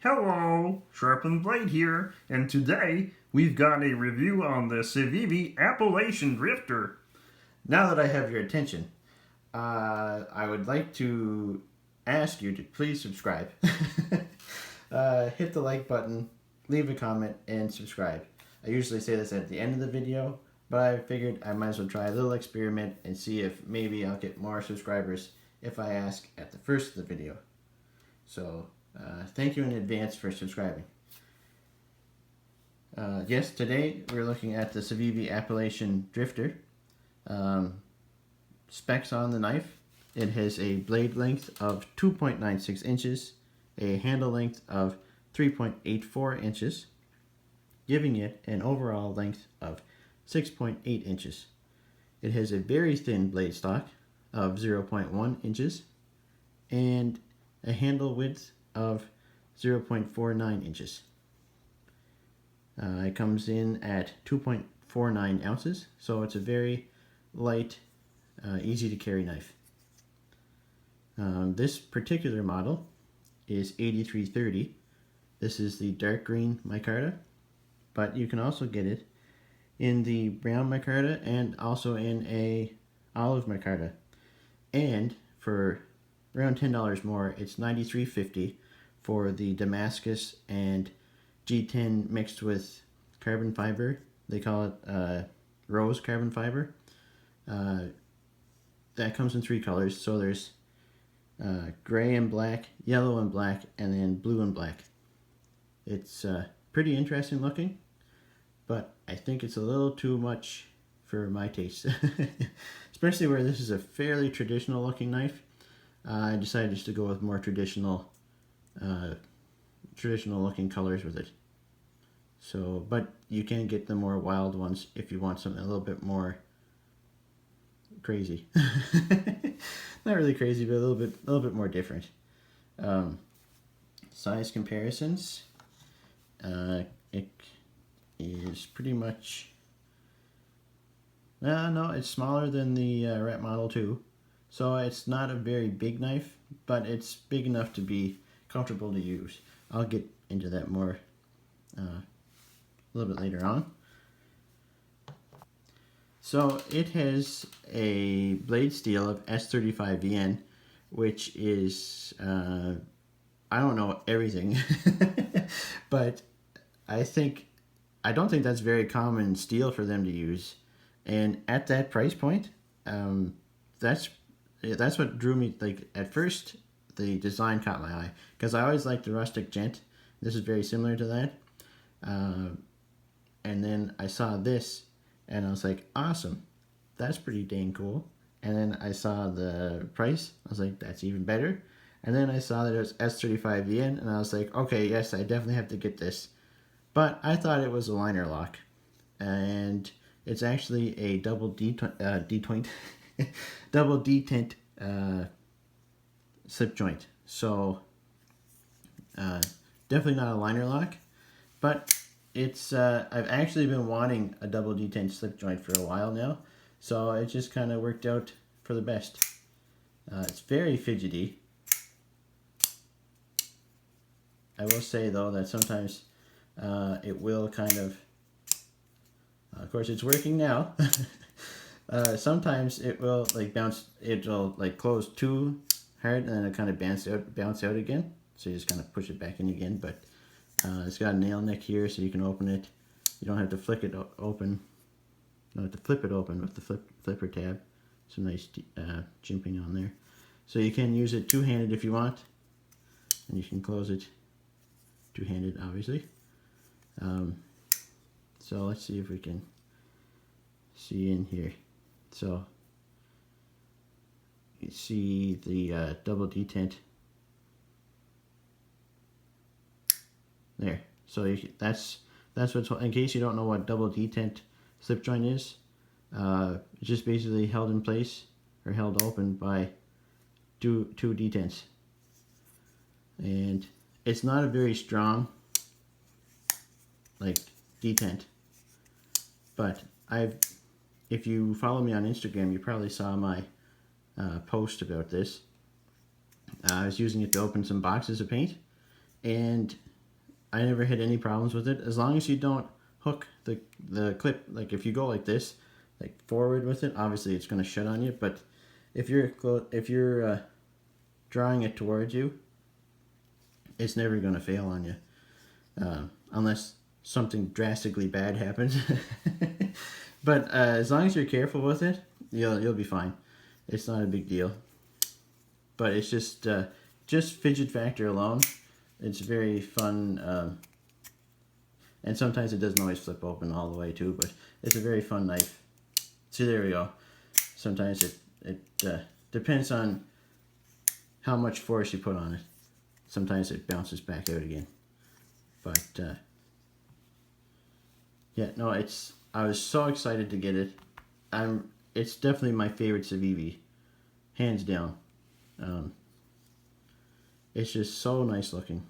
Hello, Sharpened Blade here, and today we've got a review on the Civivi Appalachian Drifter. Now that I have your attention, I would like to ask you to please subscribe. Hit the like button, leave a comment, and subscribe. I usually say this at the end of the video, but I figured I might as well try a little experiment and see if maybe I'll get more subscribers if I ask at the first of the video. So, thank you in advance for subscribing. Yes, today we're looking at the Civivi Appalachian Drifter. Specs on the knife: it has a blade length of 2.96 inches, a handle length of 3.84 inches, giving it an overall length of 6.8 inches. It has a very thin blade stock of 0.1 inches and a handle width of 0.49 inches. It comes in at 2.49 ounces, so it's a very light, easy to carry knife. This particular model is 8330. This is the dark green micarta, but you can also get it in the brown micarta and also in a olive micarta. And for around $10 more, it's $93.50 for the Damascus and G10 mixed with carbon fiber. They call it rose carbon fiber. That comes in 3 colors. So there's gray and black, yellow and black, and then blue and black. It's pretty interesting looking, but I think it's a little too much for my taste. Especially where this is a fairly traditional looking knife. I decided just to go with more traditional looking colors with it. So, but you can get the more wild ones if you want something a little bit more crazy. Not really crazy, but a little bit more different. Size comparisons. It is pretty much. No, it's smaller than the Ret Model 2. So it's not a very big knife, but it's big enough to be comfortable to use. I'll get into that more a little bit later on. So it has a blade steel of S35VN, which is, I don't know everything, but I don't think that's very common steel for them to use. And at that price point, that's what drew me. Like, at first, the design caught my eye because I always liked the rustic gent. This is very similar to that. And then I saw this, and I was like, awesome, that's pretty dang cool. And then I saw the price. I was like, that's even better. And then I saw that it was S35VN, and I was like, okay, yes, I definitely have to get this. But I thought it was a liner lock, and it's actually a double detent slip joint. So definitely not a liner lock, but it's I've actually been wanting a double detent slip joint for a while now, so it just kind of worked out for the best. It's very fidgety. I will say though that sometimes it will kind of course it's working now. Sometimes it will like bounce. It'll like close too hard, and then it kind of bounce out again. So you just kind of push it back in again. But it's got a nail neck here, so you can open it. You don't have to flick it open. You don't have to flip it open with the flipper tab. Some nice jimping on there. So you can use it two-handed if you want, and you can close it two-handed, obviously. So let's see if we can see in here. So you see the double detent there. So that's what's, in case you don't know what double detent slip joint is. It's just basically held in place or held open by two detents, and it's not a very strong like detent, but if you follow me on Instagram, you probably saw my post about this. I was using it to open some boxes of paint, and I never had any problems with it, as long as you don't hook the clip. Like if you go like this, like forward with it, obviously it's going to shut on you. But if you're drawing it towards you, it's never going to fail on you, unless something drastically bad happens. But as long as you're careful with it, you'll be fine. It's not a big deal. But it's just fidget factor alone. It's very fun, and sometimes it doesn't always flip open all the way too. But it's a very fun knife. So there we go. Sometimes it depends on how much force you put on it. Sometimes it bounces back out again. But yeah, no, I was so excited to get it. It's definitely my favorite Civivi, hands down. It's just so nice looking,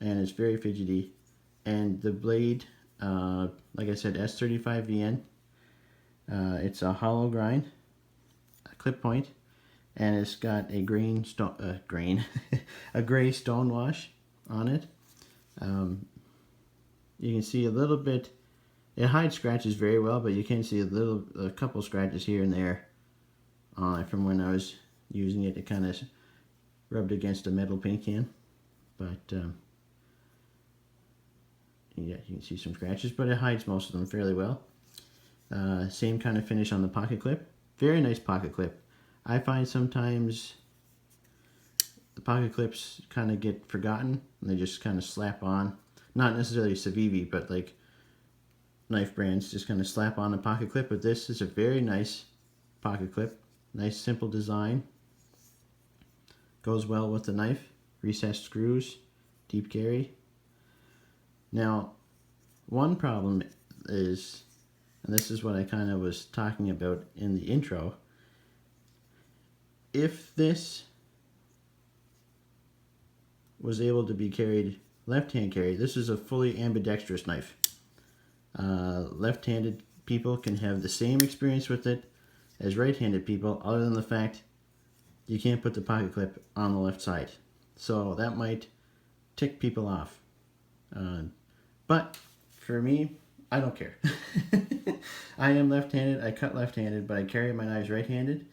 and it's very fidgety. And the blade, like I said, S35VN. It's a hollow grind, a clip point, and it's got a a gray stone wash on it. You can see a little bit. It hides scratches very well, but you can see a couple scratches here and there on it from when I was using it. It kind of rubbed against a metal paint can, but yeah, you can see some scratches, but it hides most of them fairly well. Same kind of finish on the pocket clip. Very nice pocket clip. I find sometimes the pocket clips kind of get forgotten and they just kind of slap on. Not necessarily Civivi, but like knife brands just kind of slap on a pocket clip. But this is a very nice pocket clip. Nice simple design. Goes well with the knife. Recessed screws. Deep carry. Now, one problem is, and this is what I kind of was talking about in the intro, if this was able to be carried left-hand carry, this is a fully ambidextrous knife. Left-handed people can have the same experience with it as right-handed people, other than the fact you can't put the pocket clip on the left side. So that might tick people off. But for me, I don't care. I am left-handed, I cut left-handed, but I carry my knives right-handed.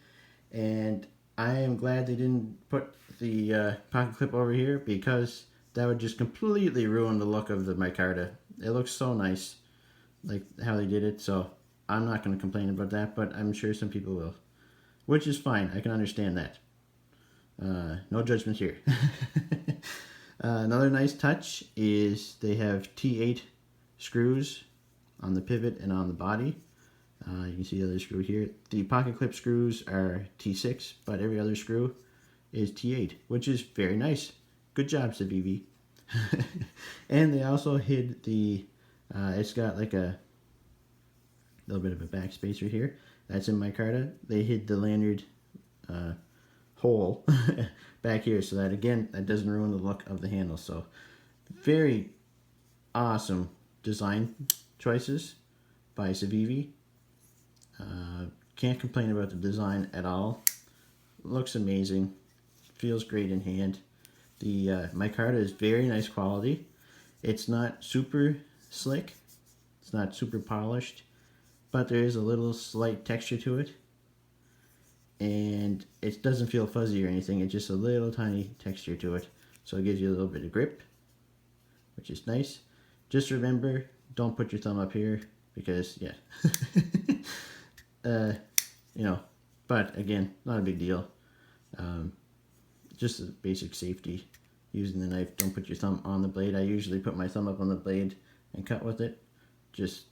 And I am glad they didn't put the pocket clip over here, because that would just completely ruin the look of the micarta. It looks so nice, like how they did it, so I'm not going to complain about that, but I'm sure some people will. Which is fine, I can understand that. No judgment here. Another nice touch is they have T8 screws on the pivot and on the body. You can see the other screw here. The pocket clip screws are T6, but every other screw is T8, which is very nice. Good job, Civivi. And they also hid the, it's got like a little bit of a back spacer here. That's in micarta. They hid the lanyard hole back here, so that again, that doesn't ruin the look of the handle. So very awesome design choices by Civivi. Can't complain about the design at all. Looks amazing. Feels great in hand. The micarta is very nice quality. It's not super slick. It's not super polished, but there is a little slight texture to it. And it doesn't feel fuzzy or anything. It's just a little tiny texture to it. So it gives you a little bit of grip, which is nice. Just remember, don't put your thumb up here, because, yeah. You know, but again, not a big deal. Just a basic safety using the knife. Don't put your thumb on the blade. I usually put my thumb up on the blade and cut with it.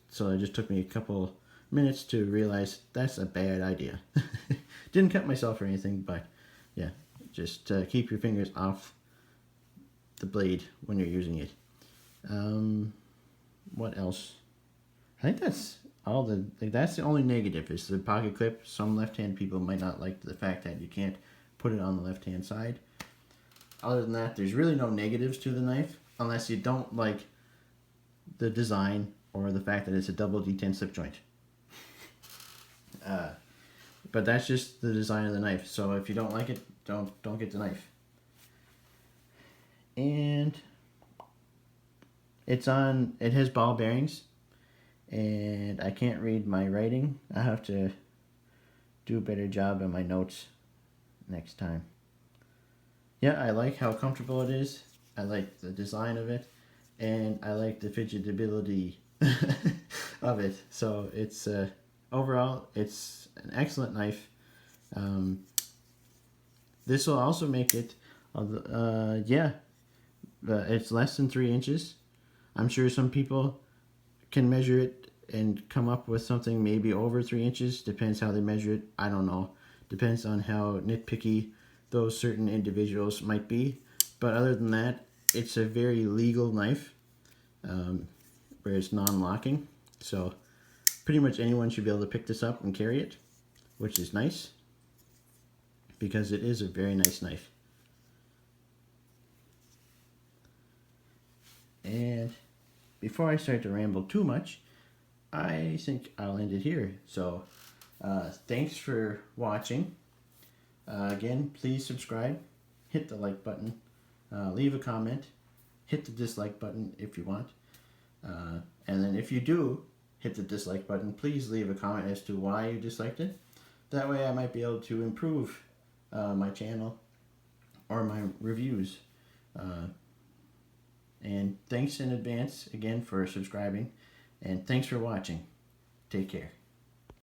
So it just took me a couple minutes to realize that's a bad idea. Didn't cut myself or anything, but yeah, just keep your fingers off the blade when you're using it. What else? I think that's all that's the only negative, is the pocket clip. Some left-hand people might not like the fact that you can't put it on the left-hand side. Other than that, there's really no negatives to the knife, unless you don't like the design or the fact that it's a double D10 slip joint. But that's just the design of the knife. So if you don't like it, don't get the knife. And It has ball bearings, and I can't read my writing. I have to do a better job on my notes next time. Yeah, I like how comfortable it is. I like the design of it, and I like the fidgetability of it. So it's overall, it's an excellent knife. This will also make it, it's less than 3 inches. I'm sure some people can measure it and come up with something maybe over 3 inches. Depends how they measure it. I don't know. Depends on how nitpicky those certain individuals might be. But other than that, it's a very legal knife, where it's non-locking. So pretty much anyone should be able to pick this up and carry it, which is nice, because it is a very nice knife. And before I start to ramble too much, I think I'll end it here. So thanks for watching. Again, please subscribe, hit the like button, leave a comment, hit the dislike button if you want. And then if you do hit the dislike button, please leave a comment as to why you disliked it. That way I might be able to improve my channel or my reviews. And thanks in advance again for subscribing, and thanks for watching. Take care.